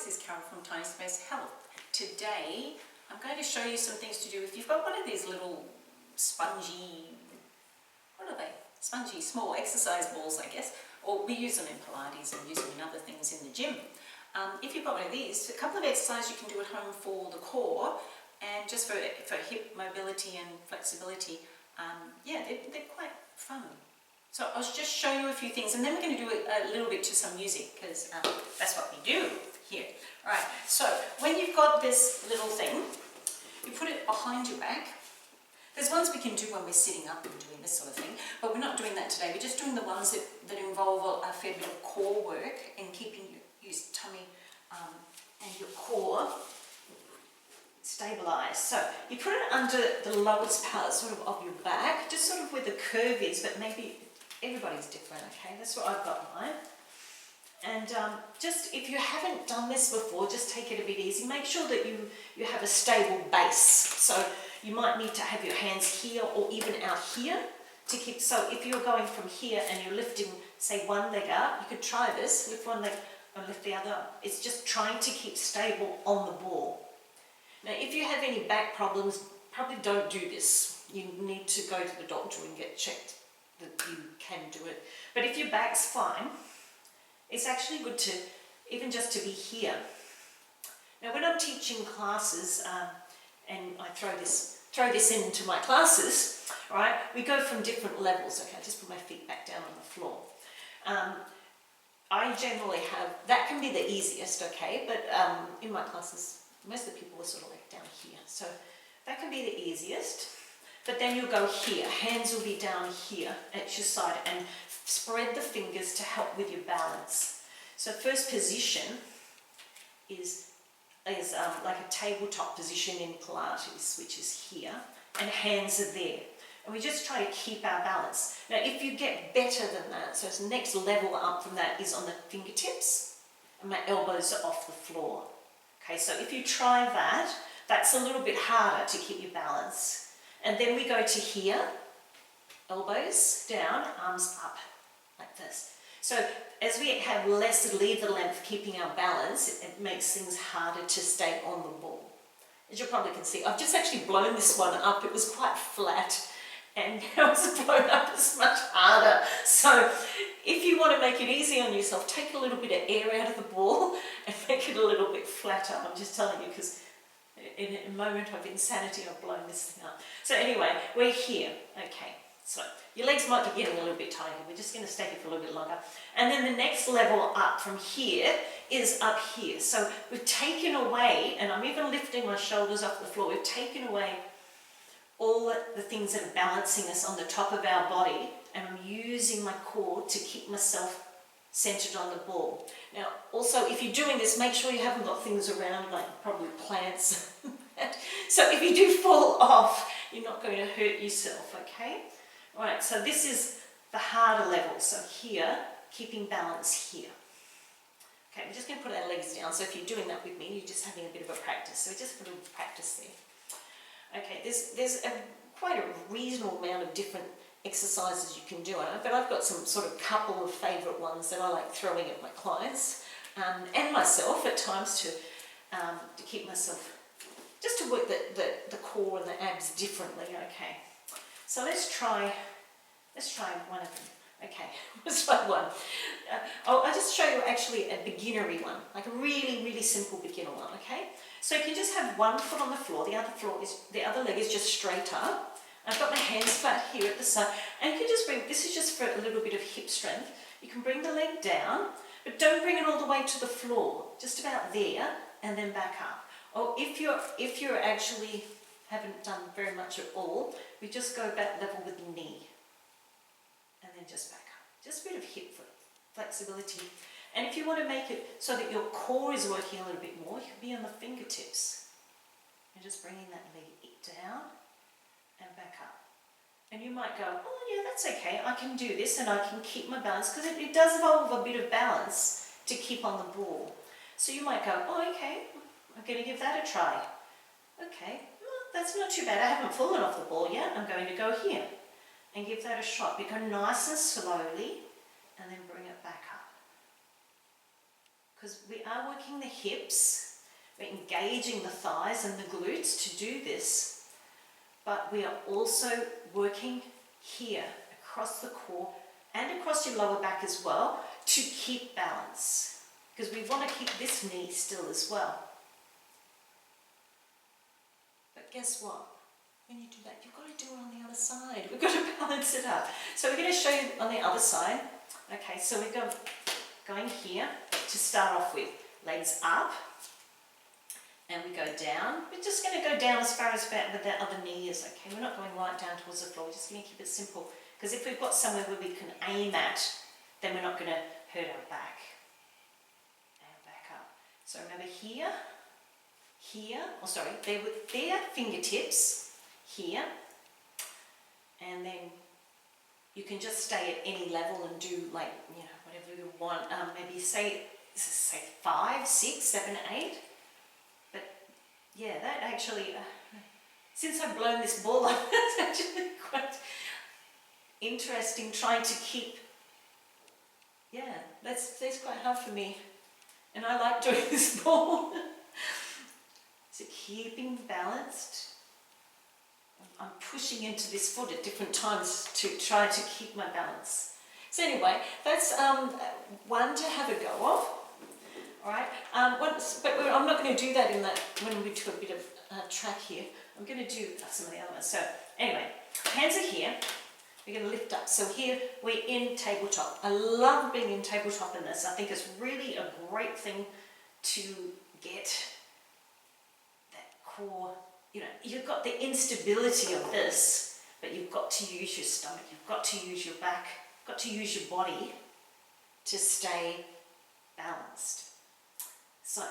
this is Carol from Tiny Space Health. Today I'm going to show you some things to do if you've got one of these little spongy, what are they? Spongy small exercise balls, I guess, or we use them in Pilates and use them in other things in the gym. If you've got one of these, a couple of exercises you can do at home for the core and just for hip mobility and flexibility. Yeah, they're quite fun. So I'll just show you a few things, and then we're going to do a little bit to some music, because that's what we do here. All right, so when you've got this little thing, you put it behind your back. There's ones we can do when we're sitting up and doing this sort of thing, but we're not doing that today. We're just doing the ones that involve a fair bit of core work and keeping your tummy and your core stabilised. So you put it under the lowest part sort of your back, just sort of where the curve is, but maybe everybody's different, okay? That's what I've got mine. And just, if you haven't done this before, just take it a bit easy. Make sure that you have a stable base. So you might need to have your hands here or even out here to keep, so if you're going from here and you're lifting, say, one leg up, you could try this, lift one leg and lift the other up. It's just trying to keep stable on the ball. Now, if you have any back problems, probably don't do this. You need to go to the doctor and get checked that you can do it. But if your back's fine, it's actually good to, even just to be here. Now, when I'm teaching classes, and I throw this into my classes, all right, we go from different levels. Okay, I just put my feet back down on the floor. I generally have, that can be the easiest, okay, but in my classes, most of the people are sort of like down here. So that can be the easiest. But then you'll go here, hands will be down here at your side, and spread the fingers to help with your balance. So first position is like a tabletop position in Pilates, which is here, and hands are there. And we just try to keep our balance. Now, if you get better than that, so the next level up from that is on the fingertips, and my elbows are off the floor. Okay, so if you try that, that's a little bit harder to keep your balance. And then we go to here, elbows down, arms up, like this. So as we have less lever length keeping our balance, it makes things harder to stay on the ball. As you probably can see, I've just actually blown this one up. It was quite flat, and now it's blown up, it's much harder. So if you want to make it easy on yourself, take a little bit of air out of the ball and make it a little bit flatter. I'm just telling you, because in a moment of insanity, I've blown this thing up. So anyway, we're here. Okay, so your legs might be getting a little bit tighter. We're just going to stay here for a little bit longer. And then the next level up from here is up here. So we've taken away, and I'm even lifting my shoulders off the floor, we've taken away all the things that are balancing us on the top of our body, and I'm using my core to keep myself centered on the ball. Now, also, if you're doing this, make sure you haven't got things around, like probably plants. So if you do fall off, you're not going to hurt yourself, okay? All right, so this is the harder level. So here, keeping balance here. Okay, we're just going to put our legs down. So if you're doing that with me, you're just having a bit of a practice. So just put a little practice there. Okay, there's quite a reasonable amount of different exercises you can do, but I've got some sort of couple of favourite ones that I like throwing at my clients and myself at times to keep myself, just to work the core and the abs differently. Okay, so let's try one of them. Okay, let's try one. I'll just show you actually a beginnery one, like a really, really simple beginner one. Okay, so you can just have one foot on the floor, the other leg is just straight up. I've got my hands flat here at the side, and you can just bring, this is just for a little bit of hip strength. You can bring the leg down, but don't bring it all the way to the floor, just about there, and then back up. Or if you're actually haven't done very much at all, we just go back level with the knee, and then just back up. Just a bit of hip flexibility. And if you want to make it so that your core is working a little bit more, you can be on the fingertips, and just bringing that leg down and back up. And you might go, oh yeah, that's okay, I can do this and I can keep my balance, because it does involve a bit of balance to keep on the ball. So you might go, oh okay, I'm going to give that a try. Okay, well, that's not too bad, I haven't fallen off the ball yet, I'm going to go here and give that a shot. But go nice and slowly and then bring it back up. because we are working the hips, we're engaging the thighs and the glutes to do this, but we are also working here across the core and across your lower back as well to keep balance, because we want to keep this knee still as well. But guess what? When you do that, you've got to do it on the other side. We've got to balance it up. So we're going to show you on the other side. Okay, so we're going here to start off with. Legs up, and we go down. We're just going to go down as far as about where the other knee is. Okay, we're not going right down towards the floor. We're just going to keep it simple. Because if we've got somewhere where we can aim at, then we're not going to hurt our back. And back up. So remember here, their fingertips, here, and then you can just stay at any level and do like, you know, whatever you want. Maybe say 5, 6, 7, 8. But yeah, that actually, since I've blown this ball up, it's actually quite interesting trying to keep, yeah, that's quite hard for me. And I like doing this ball. So keeping balanced. I'm pushing into this foot at different times to try to keep my balance. So anyway, that's one to have a go of. All right, but I'm not going to do that in that when we do a bit of track here. I'm going to do some of the other ones. So anyway, hands are here. We're going to lift up. So here we're in tabletop. I love being in tabletop in this. I think it's really a great thing to get that core. You know, you've got the instability of this, but you've got to use your stomach, you've got to use your back, you've got to use your body to stay balanced. So,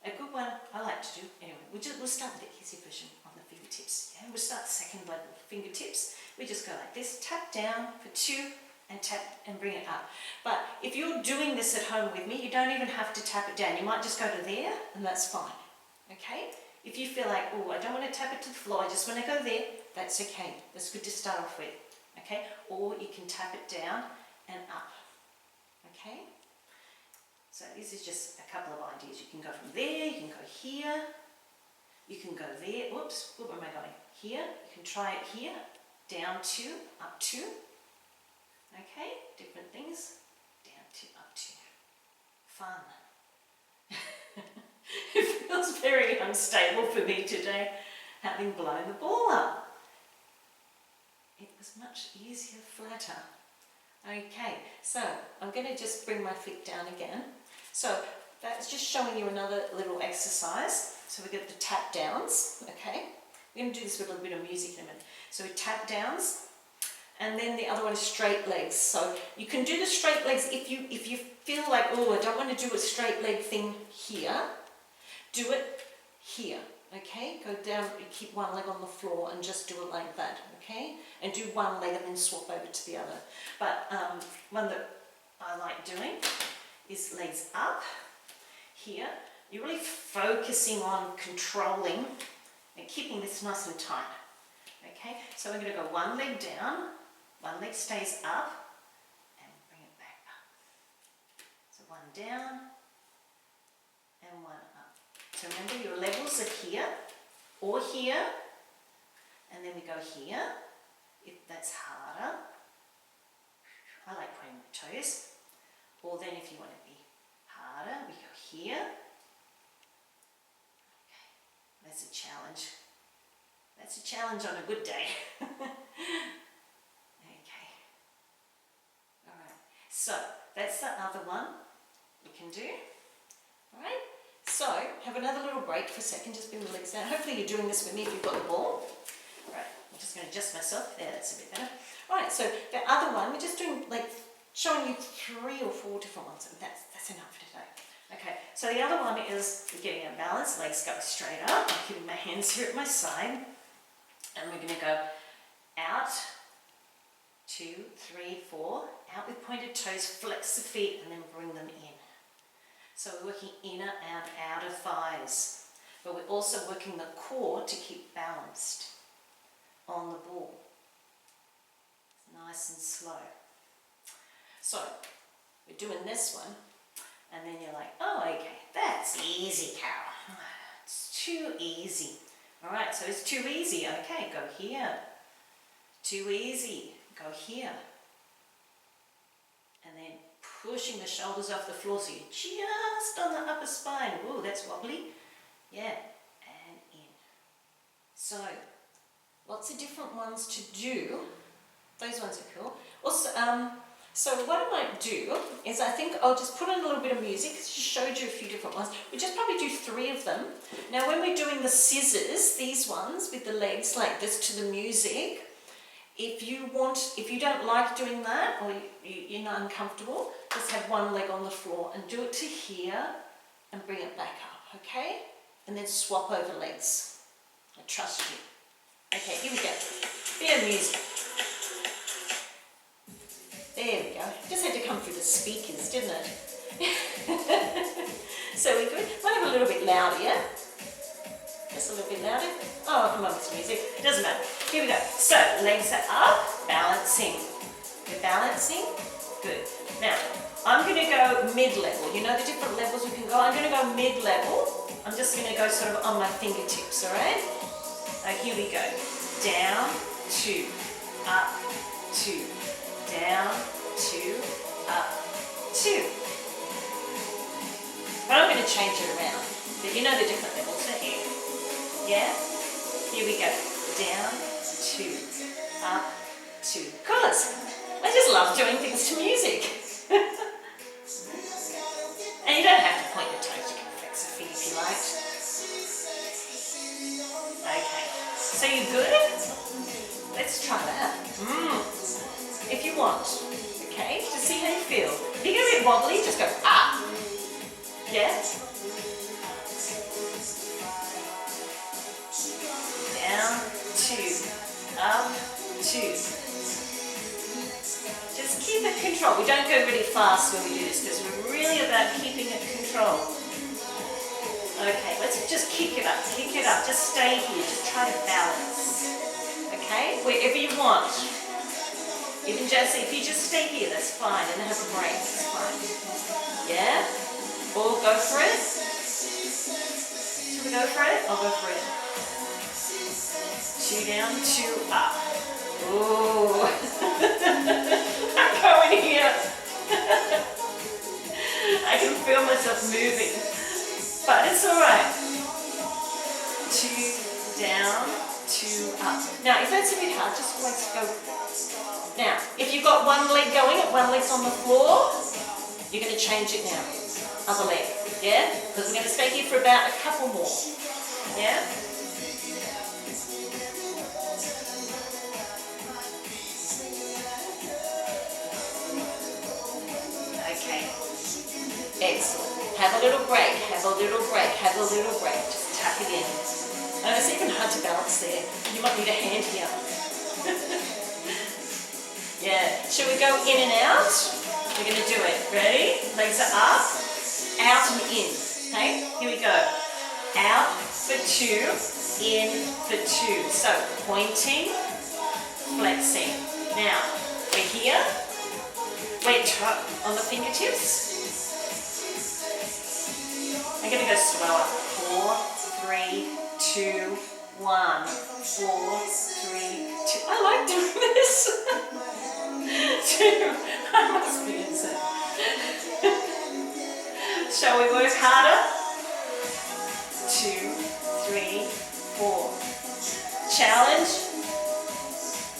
a good one I like to do, anyway, we'll start with the easy version on the fingertips. Yeah? We'll start the second level fingertips. We just go like this, tap down for 2, and tap and bring it up. But if you're doing this at home with me, you don't even have to tap it down. You might just go to there, and that's fine, okay? If you feel like, oh, I don't want to tap it to the floor, I just want to go there, that's okay. That's good to start off with, okay? Or you can tap it down and up, okay? So this is just a couple of ideas. You can go from there, you can go here, you can go there, whoops, where am I going? Here, you can try it here, down 2, up 2, okay? Different things, down 2, up 2. Fun. It feels very unstable for me today, having blown the ball up. It was much easier, flatter. Okay, so I'm going to just bring my feet down again. So that's just showing you another little exercise. So we get the tap downs, okay? We're going to do this with a little bit of music in a minute. So we tap downs, and then the other one is straight legs. So you can do the straight legs if you feel like, oh, I don't want to do a straight leg thing here. Do it here, okay? Go down, keep one leg on the floor and just do it like that, okay? And do one leg and then swap over to the other. But one that I like doing is legs up here. You're really focusing on controlling and keeping this nice and tight, okay? So we're going to go one leg down, one leg stays up, and bring it back up. So one down and one up. So remember, your levels are here or here, and then we go here, if that's harder. I like pointing my toes. Or then if you want to be harder, we go here. Okay, that's a challenge. That's a challenge on a good day. Okay. Alright, so that's the other one we can do. Alright. So, have another little break for a second, just bring the legs down. Hopefully you're doing this with me if you've got the ball. Right, I'm just going to adjust myself. There, that's a bit better. Alright, so the other one, we're just doing, like, showing you 3 or 4 different ones. That's enough for today. Okay, so the other one is we're getting our balance, legs go straight up. I'm keeping my hands here at my side. And we're going to go out, 2, 3, 4, out with pointed toes, flex the feet, and then bring them in. So we're working inner and outer thighs, but we're also working the core to keep balanced on the ball. Nice and slow. So we're doing this one, And then you're like, oh, okay, that's easy, Carol. It's too easy. All right, so it's too easy. Okay, go here. Too easy. Go here. And then pushing the shoulders off the floor so you're just on the upper spine. Ooh, that's wobbly. Yeah, and in. So, lots of different ones to do. Those ones are cool. Also, so what I might do is I think I'll just put in a little bit of music. I just showed you a few different ones. We just probably do 3 of them. Now when we're doing the scissors, these ones with the legs like this to the music, if you don't like doing that or you're not uncomfortable, just have one leg on the floor and do it to here and bring it back up, okay? And then swap over legs. I trust you. Okay, here we go. Bit of music. There we go. Just had to come through the speakers, didn't it? So we could. Might have a little bit louder, yeah? Just a little bit louder. Oh, come on, this music. It doesn't matter. Here we go. So, legs are up, balancing. We're balancing. Good. Now, I'm going to go mid-level. You know the different levels we can go? I'm going to go mid-level. I'm just going to go sort of on my fingertips, all right? Here we go. Down, 2, up, 2. Down, 2, up, 2. But I'm going to change it around. But you know the different levels, don't you? Yeah? Here we go. Down, 2, up, 2. Of course. I just love doing things to music. And you don't have to point your toes. You can flex your feet if you like. Okay. So you good? Let's try that. If you want, okay, to see how you feel. If you get a bit wobbly, just go up. Yeah? Down, 2, up, 2. Just keep it controlled. We don't go really fast when we do this because we're really about keeping it controlled. Okay, let's just kick it up, just stay here, just try to balance. Okay, wherever you want. Even just, if you just stay here, that's fine, and have a break, that's fine. Yeah? Or go for it. Should we go for it? I'll go for it. 2 down, 2 up. Ooh. I'm going here. I can feel myself moving. But it's alright. 2 down, 2 up. Now, if that's a bit hard, just let's go. Now, if you've got one leg going, one leg's on the floor, you're going to change it now. Other leg, yeah? Because we're going to stay here for about a couple more. Yeah? Okay. Excellent. Have a little break, have a little break, have a little break. Just tuck it in. Oh, it's even hard to balance there. You might need a hand here. Yeah. Should we go in and out? We're going to do it. Ready? Legs are up, out and in. Okay? Here we go. Out for 2, in for 2. So, pointing, flexing. Now, we're here. We're on the fingertips. I'm going to go slower. 4, 3, 2, 1. 4, 3, 2. I like doing this. 2. I must be insane. Shall we work harder? 2, 3, 4. Challenge.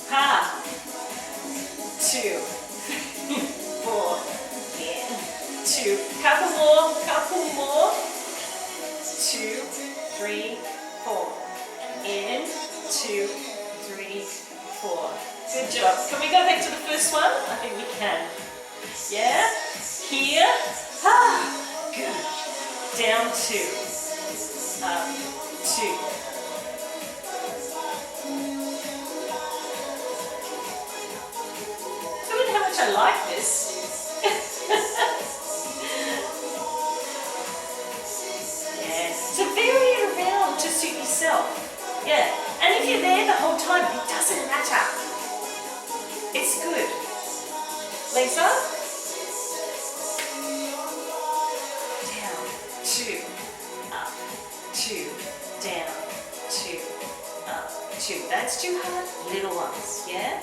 Ha. 2, 4. In. 2. Couple more. 2, 3, 4. In. 2, 3, 4. Good job. Can we go back to the first one? I think we can. Yeah? Here. Ah, good. Down 2. Up 2. Look at how much I like this. Yeah. So vary it around to suit yourself. Yeah. And if you're there the whole time, it doesn't matter. It's good. Legs up. 2, up, 2, down, 2, up, 2. That's too hard. Little ones, yeah?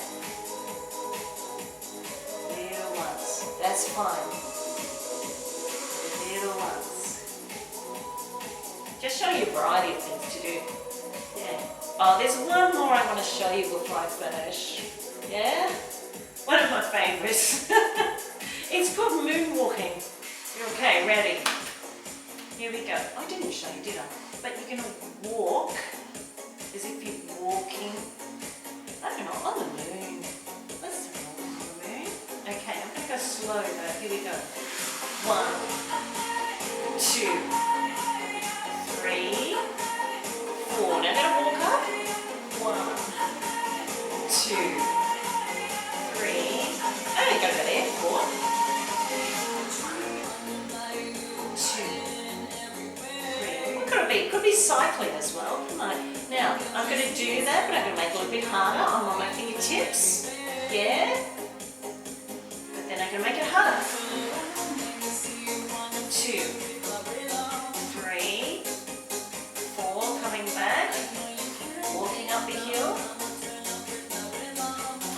Little ones. That's fine. Little ones. Just show you a variety of things to do. Yeah. Oh, there's one more I want to show you before I finish. Yeah? One of my favorites. It's called moonwalking. Okay, ready? Here we go. I didn't show you, did I? But you're going to walk as if you're walking, I don't know, on the moon. Let's walk on the moon. Okay, I'm going to go slow though. Here we go. 1, 2, 3, 4. Now I'm going to walk up. 1, 2, 3. I don't gotta go there. 4. 2, 3. What could it be? It could be cycling as well. Now, I'm going to do that, but I'm going to make it a little bit harder. I'm on my fingertips. Yeah? But then I'm going to make it harder. 2, 3, 4. Coming back. Walking up the hill.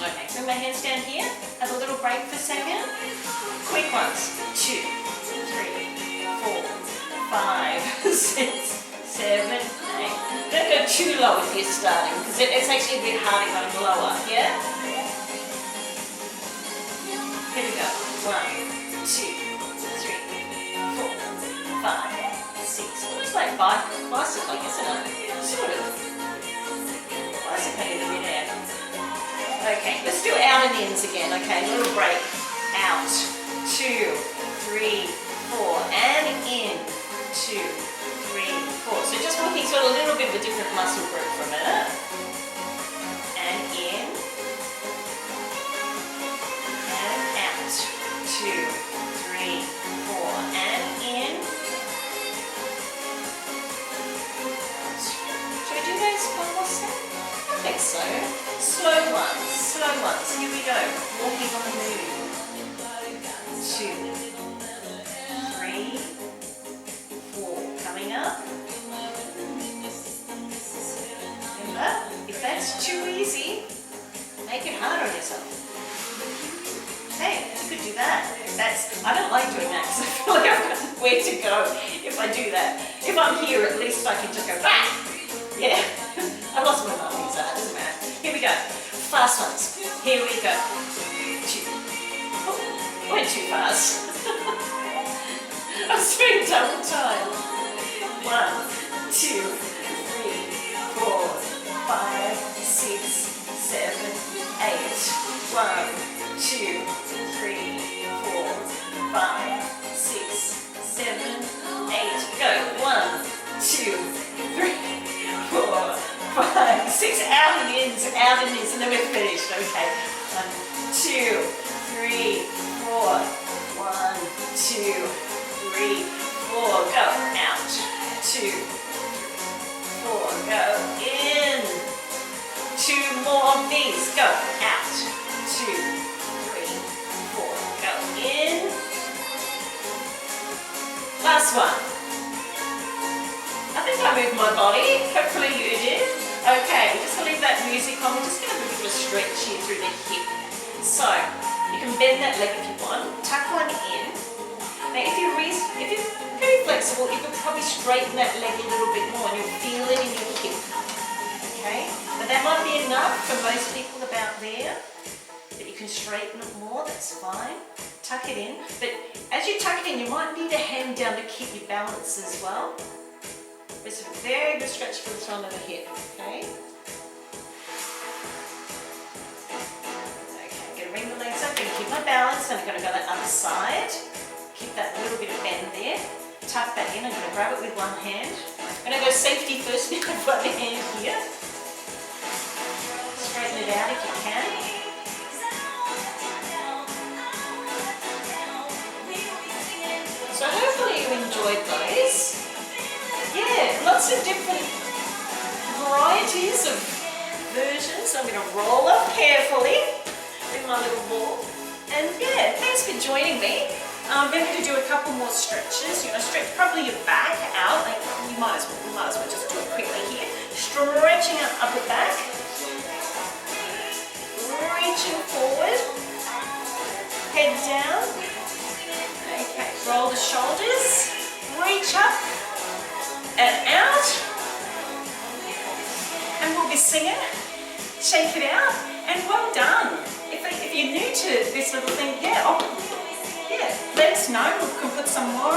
Okay, bring my hands down here. Have a little break for a second. Quick ones. 2, 3, 4, 5, 6, 7, 8. Don't go too low if you're starting, because it's actually a bit harder going lower, yeah? Here we go. 1, 2, 3, 4, 5, 6. Looks like bicycling, isn't it? Sort of. Bicycling in the midair. Okay, let's do out and ins again. Okay, little break. Out. 2, 3, 4, and in. 2, 3, 4. So just walking sort of a little bit of a different muscle group for a minute. And in. And out. 2, 3, 4, and in. Should we do those one more set? I think so. Slow ones, slow ones. Here we go. Walking on the moon. 2, 3, 4. Coming up. Remember, if that's too easy, make it harder on yourself. Hey, you could do that. I don't like doing that because I feel like I've got nowhere to go if I do that. If I'm here, at least I can just go back. Yeah. I lost my mind, so it doesn't matter. Here we go. Fast ones. Here we go. 2. Oh, went too fast. I was doing double time. 1, 2, 3, 4, 5, 6, 7, 8. 1, 2, 3, 4, 5, 6, 7, 8. Go. 1, 2, 3, 4, 5, 6. Out and ins, and then we're finished. Okay. 1, 2, 3, 4. 1, 2, 3, 4. Go. Out. 2, 4. Go. In. 2 more of these. Go. Out. 2, 3, 4. Go. In. Last one. I think I moved my body. Hopefully you did. Okay, we're just going to leave that music on. We're just going to do a bit of a stretch here through the hip. So, you can bend that leg if you want. Tuck one in. Now, if you're very flexible, you could probably straighten that leg a little bit more and you'll feel it in your hip. Okay? But that might be enough for most people about there. But you can straighten it more, that's fine. Tuck it in. But as you tuck it in, you might need a hand down to keep your balance as well. It's a very good stretch for the front of the hip, okay? Okay, I'm going to bring the legs up, going to keep my balance, and I'm going to go the other side. Keep that little bit of bend there. Tuck that in, I'm going to grab it with one hand. I'm going to go safety first with one hand here. Straighten it out if you can. So hopefully you enjoyed those. Yeah, lots of different varieties of versions. I'm going to roll up carefully with my little ball. And yeah, thanks for joining me. We're going to do a couple more stretches. You're going to stretch probably your back out. Like we might as well just do it quickly here. Stretching out upper back, reaching forward, head down. Okay, roll the shoulders, reach up and out. And we'll be singing. Shake it out, and well done. If you're new to this little thing, yeah, let us know. We can put some more